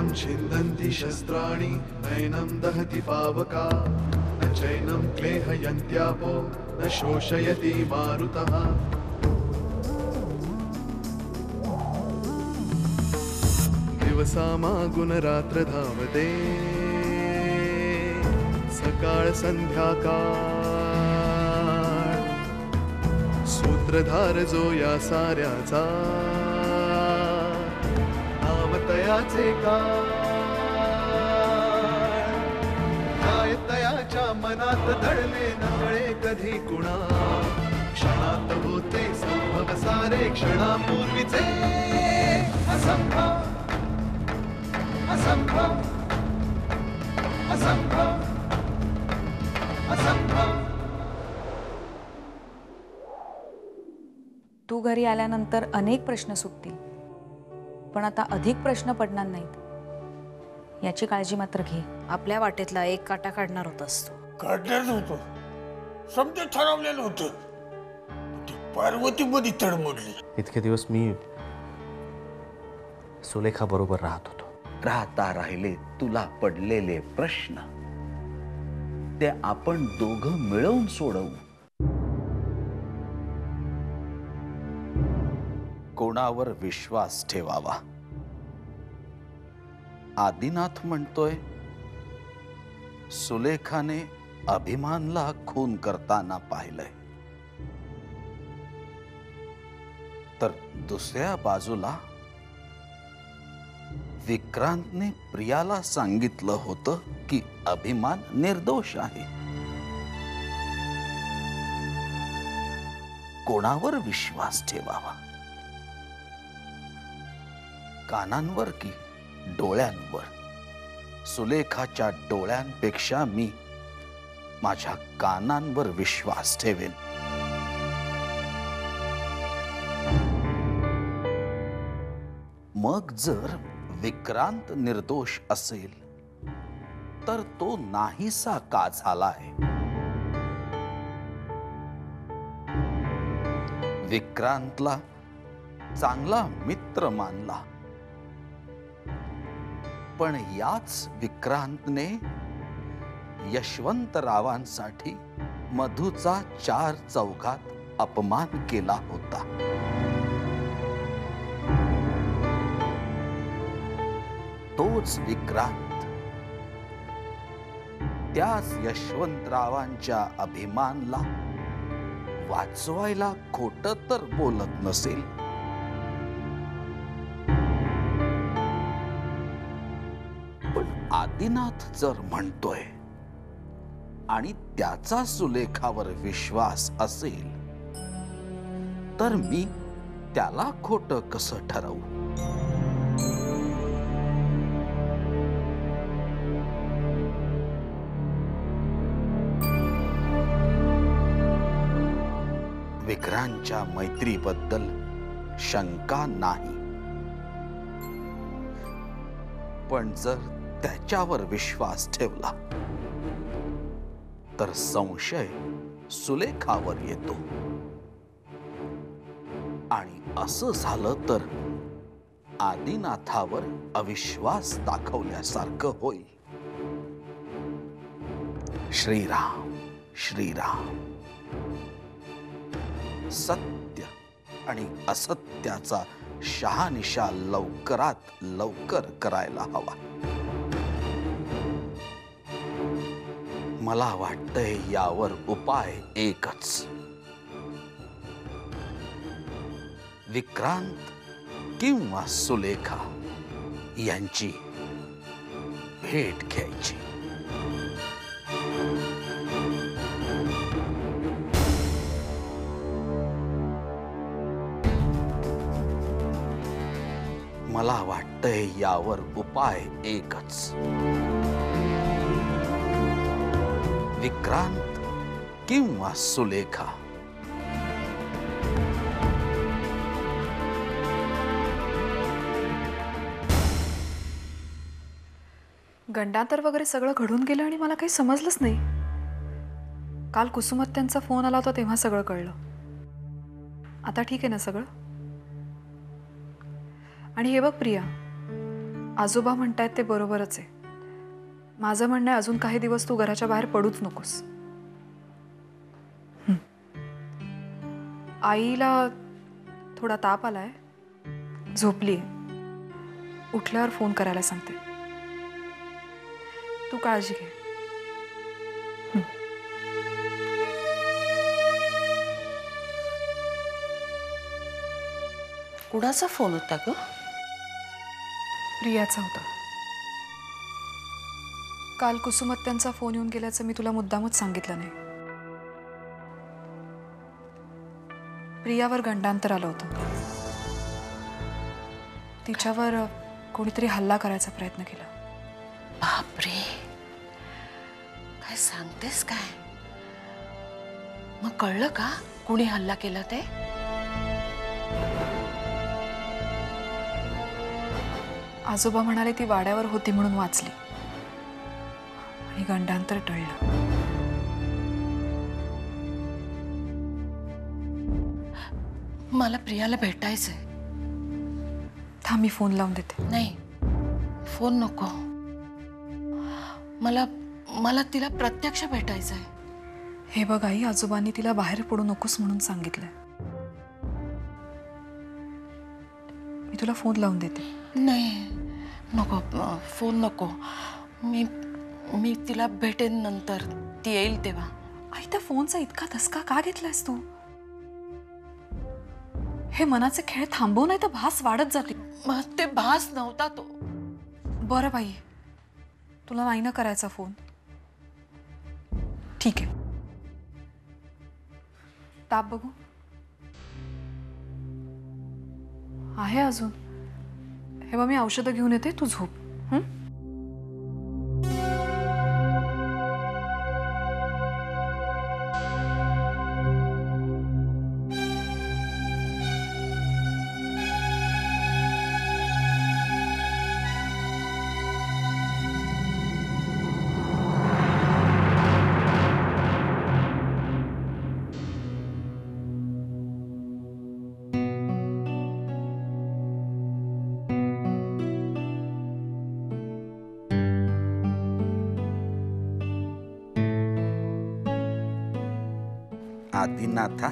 नैनं छिन्दन्ति शस्त्राणि नैनं दहति पावका न चैनं क्लेहयन्त्यापो न शोषयति मारुतः दिवसामागुणरात्र धावते सकाळ संध्याकाळ सूत्रधार जो या साऱ्याचा नामतयाचे काळ काय तयाच्या मनात दडले नकळे कधी कुणा क्षणात होते संभव सारे क्षणापूर्वीचे असंभव असंभव असंभव असंभव. तू घरी आल्यानंतर अनेक प्रश्न सुटतील, पण आता अधिक प्रश्न पडणार नाहीत याची काळजी मात्र घे. आपल्या वाटेतला एक काटा काढणार होतास तू. काढणार होतो, समजा ठरवलेलं होतं. ती पार्वती मध्ये तडमडली. इतके दिवस मी सुलेखा बरोबर राहत होतो. राहता राहिले तुला पडलेले प्रश्न ते आपण दोघं मिळवून सोडवू. कोणावर विश्वास ठेवावा? आदिनाथ म्हणतोय सुलेखाने अभिमानला खून करताना पाहिलंय, तर दुसऱ्या बाजूला विक्रांतने प्रियाला सांगितलं होतं की अभिमान निर्दोष आहे. कोणावर विश्वास ठेवावा? कानांवर की डोळ्यांवर? सुलेखाच्या डोळ्यांपेक्षा मी माझ्या कानांवर विश्वास ठेवेन. मग जर विक्रांत निर्दोष असेल तर तो नाहीसा का झालाय? विक्रांतला चांगला मित्र मानला, पण याच विक्रांतने यशवंतरावांसाठी मधूचा 4 चौघात अपमान केला होता. तोच विक्रांत त्याच यशवंतरावांच्या अभिमानला वाचवायला खोटं तर बोलत नसेल. पण आदिनाथ जर म्हणतोय आणि त्याचा सुलेखावर विश्वास असेल तर मी त्याला खोटं कसं ठरवू? विक्रांतच्या मैत्रीबद्दल शंका नाही, पण जर त्याच्यावर विश्वास ठेवला तर संशय सुलेखावर येतो, आणि असं झालं तर आदिनाथावर अविश्वास दाखवल्यासारखं होईल. श्रीराम श्रीराम. सत्य आणि असत्याचा शहानिशा लवकरात लवकर करायला हवा. मला वाटतंय यावर उपाय एकच. विक्रांत किंवा सुलेखा यांची भेट घ्यायची. मला वाटतंय यावर उपाय एकच. विक्रांत किंवा सुलेखा. गंडांतर वगैरे सगळं घडून गेलं आणि मला काही समजलंच नाही. काल कुसुमात्यांचा फोन आला होता तेव्हा सगळं कळलं. आता ठीक आहे ना सगळं? आणि हे बघ प्रिया, आजोबा म्हणतायत ते बरोबरच आहे. माझं म्हणणं आहे अजून काही दिवस तू घराच्या बाहेर पडूच नकोस. आईला थोडा ताप आलाय, झोपलीय. उठल्यावर फोन करायला सांगते. तू काळजी घे. कुणाचा फोन होता ग? प्रियाचा होता. काल कुसुमत्यांचा फोन येऊन गेल्याचं मी तुला मुद्दामच सांगितलं नाही. प्रियावर गंडांतर आलं होतं. तिच्यावर कोणीतरी हल्ला करायचा प्रयत्न केला. बापरे, काय सांगतेस काय? मग कळलं का कुणी हल्ला केला ते? आजोबा म्हणाले ती वाड्यावर होती म्हणून वाचली आणि गंडांतर टळलं. मला प्रियाला भेटायचंय. थांब, मी फोन लावून देते. नाही, फोन नको. मला तिला प्रत्यक्ष भेटायचंय. हे बघ आई, आजोबांनी तिला बाहेर पडू नकोस म्हणून सांगितलंय. मी तुला फोन लावून देते. नाही नको, फोन नको. मी तिला भेटेन नंतर, ती येईल तेव्हा. आई, त्या फोनचा इतका धसका का घेतलायस तू? हे मनाचे खेळ थांबव, नाही तर भास वाढत जाते. मग ते भास नव्हता तो. बरं बाई, तुला नाही ना करायचा फोन? ठीक आहे. ताप बघू. आहे अजून. हे बघ, मी औषधं घेऊन येते, तू झोप. आदिनाथा,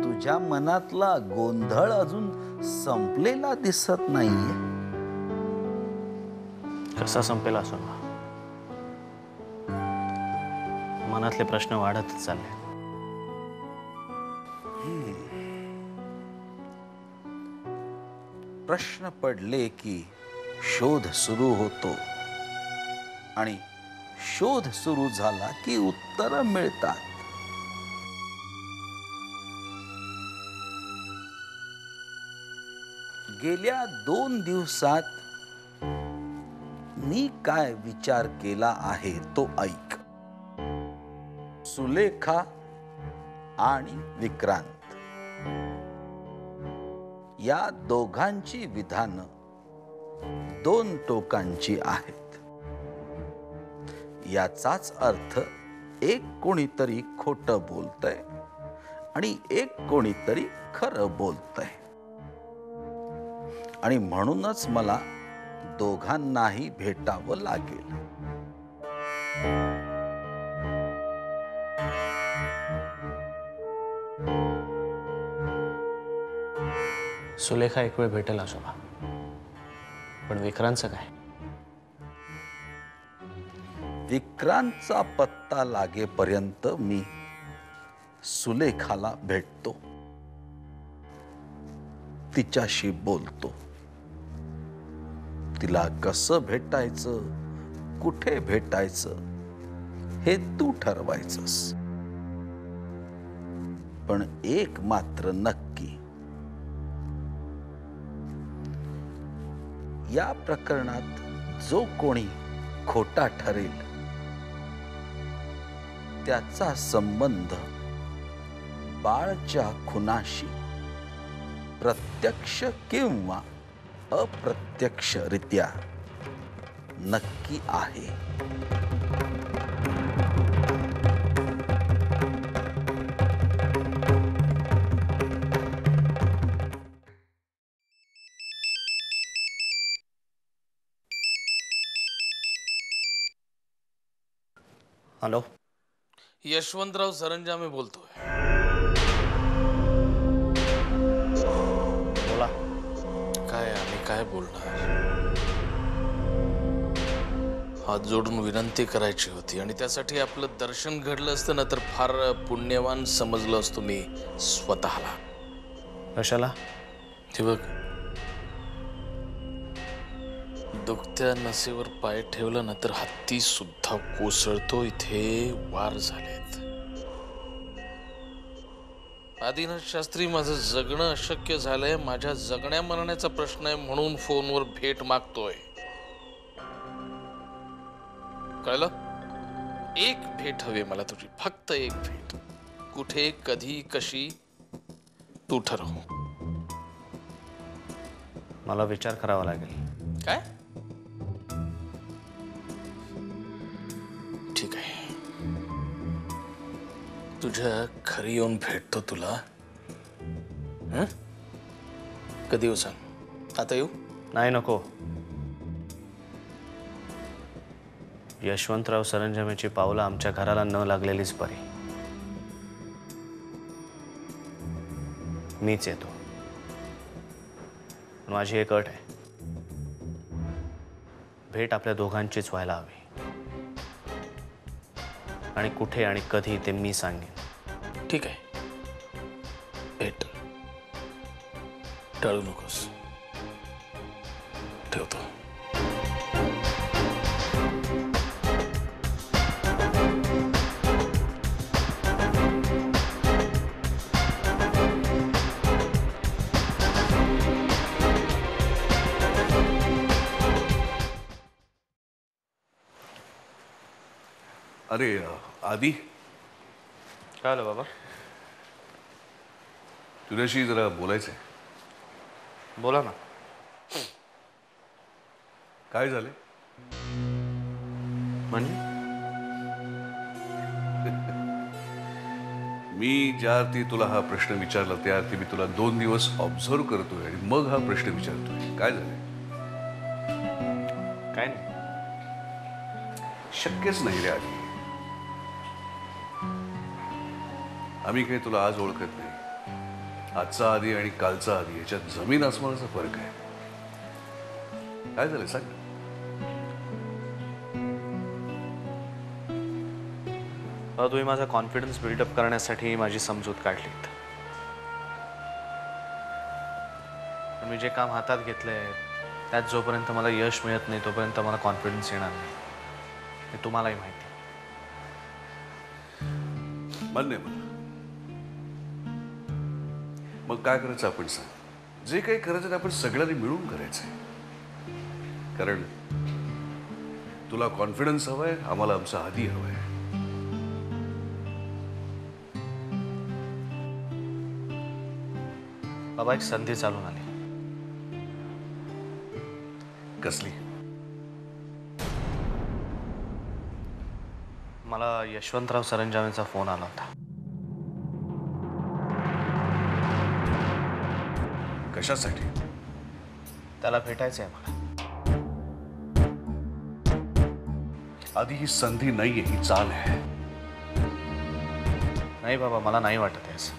तुझ्या मनातला गोंधळ अजून संपलेला दिसत नाहीये. कसा संपेल असो, मनातले प्रश्न वाढतच चालले. प्रश्न पडले की शोध सुरू होतो आणि शोध सुरू झाला की उत्तर मिळतात. गेल्या 2 दिवसात मी काय विचार केला आहे तो ऐक. सुलेखा आणि विक्रांत या दोघांची विधानं 2 टोकांची आहेत. याचाच अर्थ एक कोणीतरी खोटं बोलतंय आणि एक कोणीतरी खरं बोलतंय. आणि म्हणूनच मला दोघांनाही भेटावं लागेल. सुलेखा एक वेळ भेटेल आजोबा, पण विक्रांतचं काय? विक्रांतचा पत्ता लागेपर्यंत मी सुलेखाला भेटतो, तिच्याशी बोलतो. तिला कसं भेटायचं, कुठे भेटायचं हे तू ठरवायचंस. पण एक मात्र नक्की, या प्रकरणात जो कोणी खोटा ठरेल त्याचा संबंध बाळच्या खुनाशी प्रत्यक्ष किंवा अप्रत्यक्षरित्या नक्की आहे. हॅलो. यशवंतराव सरंजामे बोलतोय. बोला. काय आम्ही काय बोलणार. हात जोडून विनंती करायची होती आणि त्यासाठी आपलं दर्शन घडलं असतं ना तर फार पुण्यवान समजलं असतो मी स्वतःला. कशाला? हे बघ, दुखत्या नसेवर पाय ठेवलं ना तर हत्ती सुद्धा कोसळतो. इथे वार झालेत. आदिनाथ शास्त्री, माझं जगणं अशक्य झालंय. माझ्या जगण्या मरण्याचा प्रश्न आहे म्हणून फोनवर भेट मागतोय. कळलं? एक भेट हवी मला तुझी, फक्त एक भेट. कुठे, कधी, कशी, तू ठरव. मला विचार करावा लागेल. काय? ठीक आहे, तुझ्या घरी येऊन भेटतो तुला. हं? कधी येऊ सांग? आता येऊ? नाही, नको. यशवंतराव सरंजामेची पावलं आमच्या घराला न लागलेलीच बरी. मीच येतो. पण माझी एक अट आहे. भेट आपल्या दोघांचीच व्हायला हवी. आणि कुठे आणि कधी ते मी सांगेन. ठीक आहे, भेट. टाळू नकोस. ठेवतो. अरे आदी, काय आलं बाबा? तुझ्याशी जरा बोलायचंय. बोला ना. काय झालंय? म्हणजे मी ज्या अर्थी तुला हा प्रश्न विचारला त्या अर्थी मी तुला 2 दिवस ऑब्झर्व करतोय आणि मग हा प्रश्न विचारतोय. काय झालंय? काय नाही. शक्यच नाही रे आदी. आम्ही काही तुला आज ओळखत नाही. आजचा आधी आणि कालचा आधी याच्यात जमीन आसमानाचा फरक आहे. काय झालं सांग. तुम्ही माझा कॉन्फिडन्स बिल्डअप करण्यासाठी माझी समजूत काढलीत. पण मी जे काम हातात घेतलंय त्यात जोपर्यंत मला यश मिळत नाही तोपर्यंत मला कॉन्फिडन्स येणार नाही. हे तुम्हालाही माहिती. मान्य मला. मग काय करायचं आपण सांग. जे काही करायचं ते आपण सगळ्यांनी मिळून करायचंय. कारण तुला कॉन्फिडन्स हवाय, आम्हाला आमचा आधी हवाय. बाबा, एक संधी चालून आली. कसली? मला यशवंतराव सरंजामेचा फोन आला होता. कशासाठी? त्याला भेटायचंय मला. आधी ही संधी नाहीये, ही चाल आहे. नाही बाबा, मला नाही वाटत आहे असं.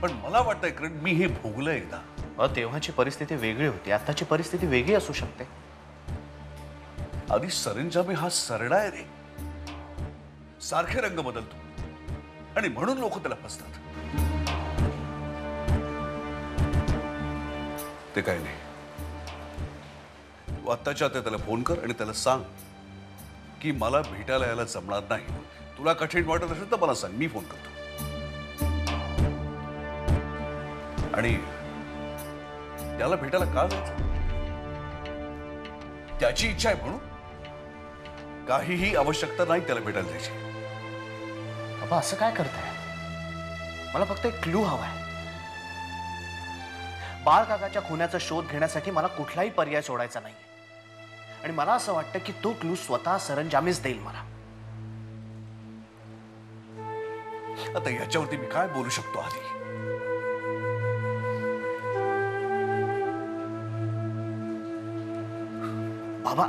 पण मला वाटतंय, कारण मी हे भोगलंय एकदा. तेव्हाची परिस्थिती वेगळी होती, आताची परिस्थिती वेगळी असू शकते. आधी सरंजामे हा सरडा आहे रे. सारखे रंग बदलतो आणि म्हणून लोक त्याला फसतात. ते काय नाही. तू आत्ताच्या आता त्याला फोन कर आणि त्याला सांग की मला भेटायला यायला जमणार नाही. तुला कठीण वाटत असेल तर मला सांग, मी फोन करतो. आणि त्याला भेटायला का जायचं? त्याची इच्छा आहे म्हणून. काहीही आवश्यकता नाही त्याला भेटायला जायची. बाबा, असं काय करताय? मला फक्त एक क्लू हवाय. बाळ काकाच्या खुन्याचा शोध घेण्यासाठी मला कुठलाही पर्याय सोडायचा नाही. आणि मला असं वाटतं की तो क्लू स्वतः सरंजामेच देईल मला. आता याच्यावरती मी काय बोलू शकतो आधी? बाबा,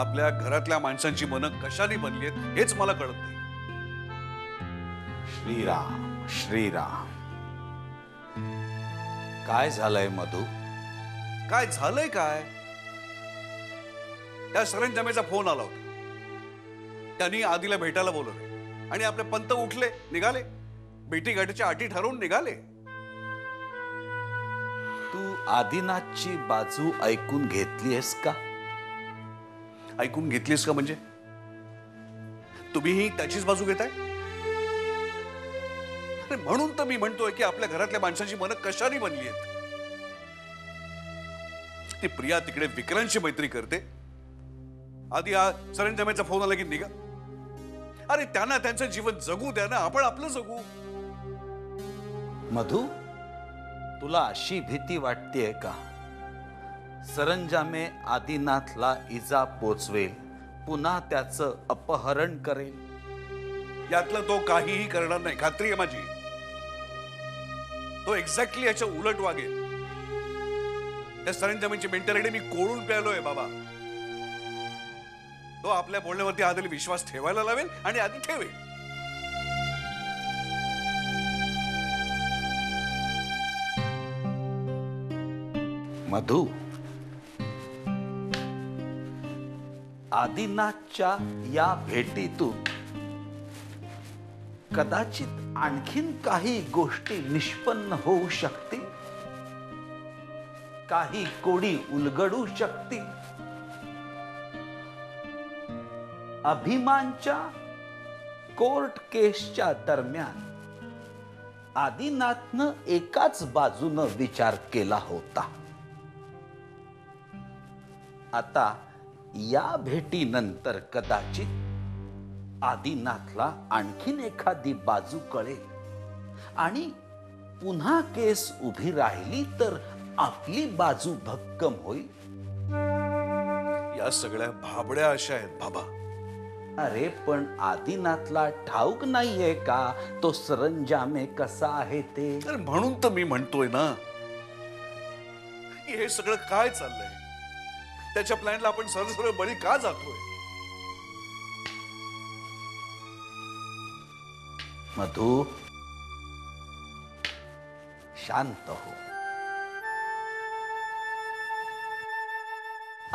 आपल्या घरातल्या माणसांची मनं कशाने बनली आहेत हेच मला कळत नाही. श्रीराम श्रीराम. काय झालंय मधू? काय झालंय काय? त्या सरंजामेचा फोन आला होता. त्यांनी आधीला भेटायला बोलवलं आणि आपले पंत उठले, निघाले. भेटीगाठीच्या अटी ठरवून निघाले. तू आदिनाथची बाजू ऐकून घेतलीयस का? ऐकून घेतलीस का म्हणजे? तुम्हीही त्याचीच बाजू घेताय? अरे म्हणून तर मी म्हणतोय की आपल्या घरातल्या माणसांची मनं कशाने बनली आहेत. ती प्रिया तिकडे विक्रांतची मैत्री करते. आधी हा सरंजामेचा फोन आला की निघा. अरे त्यांना त्यांचं जीवन जगू द्या ना, आपण आपलं जगू. मधू, तुला अशी भीती वाटतेय का सरंजामे आदिनाथला इजा पोचवेल, पुन्हा त्याचं अपहरण करेल? यातलं तो काहीही करणार नाही, खात्री आहे माझी. तो एक्झॅक्टली याच्या उलट वागेल. त्या सरंजामेची मेंटॅलिटी मी कोळून प्यालोय बाबा. तो आपल्या बोलण्यावरती आधी विश्वास ठेवायला लावेल आणि आधी ठेवेल. मधू, आदिनाथच्या या भेटीतून कदाचित आणखीन काही गोष्टी निष्पन्न होऊ शकतील. काही कोडी उलगडू शकतील. अभिमानच्या कोर्ट केसच्या दरम्यान आदिनाथनं एकाच बाजूनं विचार केला होता. आता या भेटीनंतर कदाचित आदिनाथला आणखीन एखादी बाजू कळेल आणि पुन्हा केस उभी राहिली तर आपली बाजू भक्कम होईल. या सगळ्या भाबड्या अशा आहेत बाबा. अरे पण आदिनाथला ठाऊक नाहीये का तो सरंजामे कसा आहे ते? तर म्हणून तर मी म्हणतोय ना की हे सगळं काय चाललंय. त्याच्या प्लॅनला आपण सरळ सरळ बळी का जातोय? मधू, शांत हो.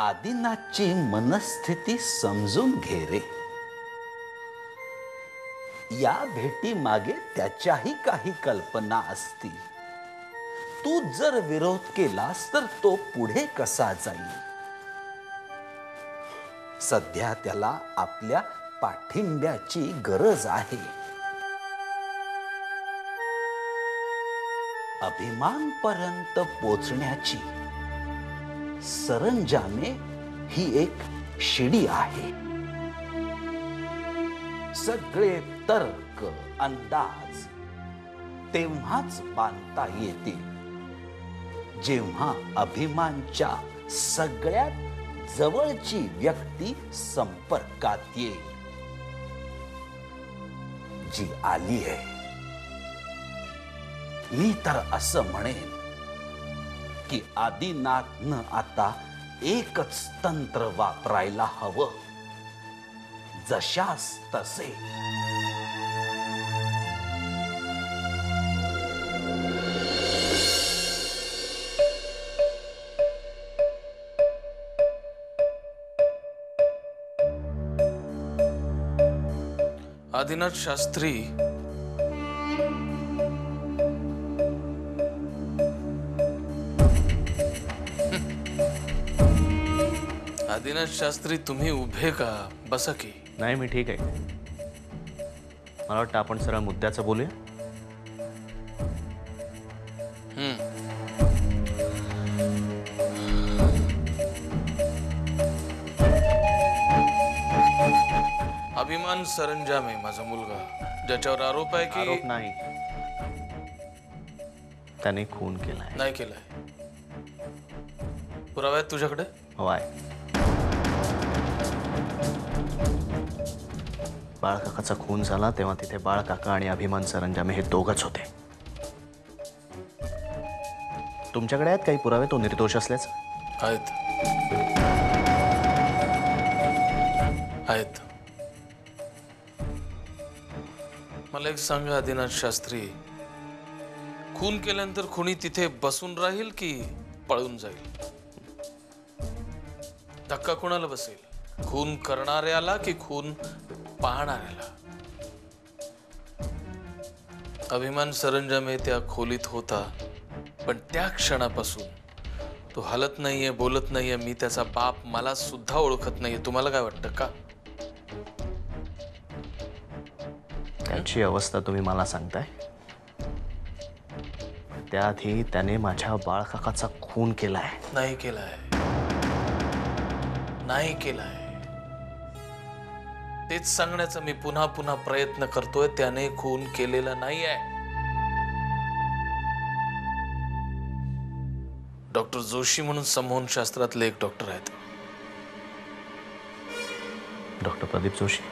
आदिनाथची मनस्थिती समजून घे रे. या भेटी मागे त्याच्याही काही कल्पना असतील. तू जर विरोध केलास तर तो पुढे कसा जाईल? सध्या त्याला आपल्या पाठिंब्याची गरज आहे. अभिमानपर्यंत पोचण्याची सरंजामे ही एक शिडी आहे. सगळे तर्क अंदाज तेव्हाच बांधता येतील जेव्हा अभिमानच्या सगळ्यात जवळची व्यक्ती संपर्कात येईल, जी आली आहे. मी तर असं म्हणेन की आदिनाथनं आता एकच तंत्र वापरायला हवं. जशास तसे. आदिनाथ शास्त्री आदिनाथ शास्त्री, तुम्ही उभे का? बसा की. नाही, मी ठीक आहे. मला वाटतं आपण सरळ मुद्द्याचं बोलूया. अभिमान सरंजामे माझा मुलगा, ज्याच्यावर आरोप आहे की आरोप नाही, त्याने खून केलाय. नाही केलाय. पुरावा आहेत तुझ्याकडे? हवाय. बाळकाकाचा खून झाला तेव्हा तिथे बाळकाका आणि अभिमान सरंजामे हे दोघच होते. तुमच्याकडे आहेत काही पुरावे तो निर्दोष असल्याचं? आहेत. मला एक सांगा आदिनाथ शास्त्री, खून केल्यानंतर खुनी तिथे बसून राहील की पळून जाईल? धक्का कोणाला बसेल, खून करणाऱ्याला की खून पाहणाऱ्याला? अभिमान सरंजामे त्या खोलीत होता, पण त्या क्षणापासून तो हलत नाहीये, बोलत नाहीये. मी त्याचा बाप मला सुद्धा ओळखत नाहीये. तुम्हाला काय वाटतं का? त्याची अवस्था तुम्ही मला सांगताय? त्याआधी त्याने माझ्या बाळकाकाचा खून केलाय. नाही केलाय, नाही केलाय. तेच सांगण्याचा मी पुन्हा पुन्हा प्रयत्न करतोय. त्याने खून केलेला नाहीये. डॉक्टर जोशी म्हणून समूह शास्त्रातले एक डॉक्टर आहेत. डॉक्टर प्रदीप जोशी.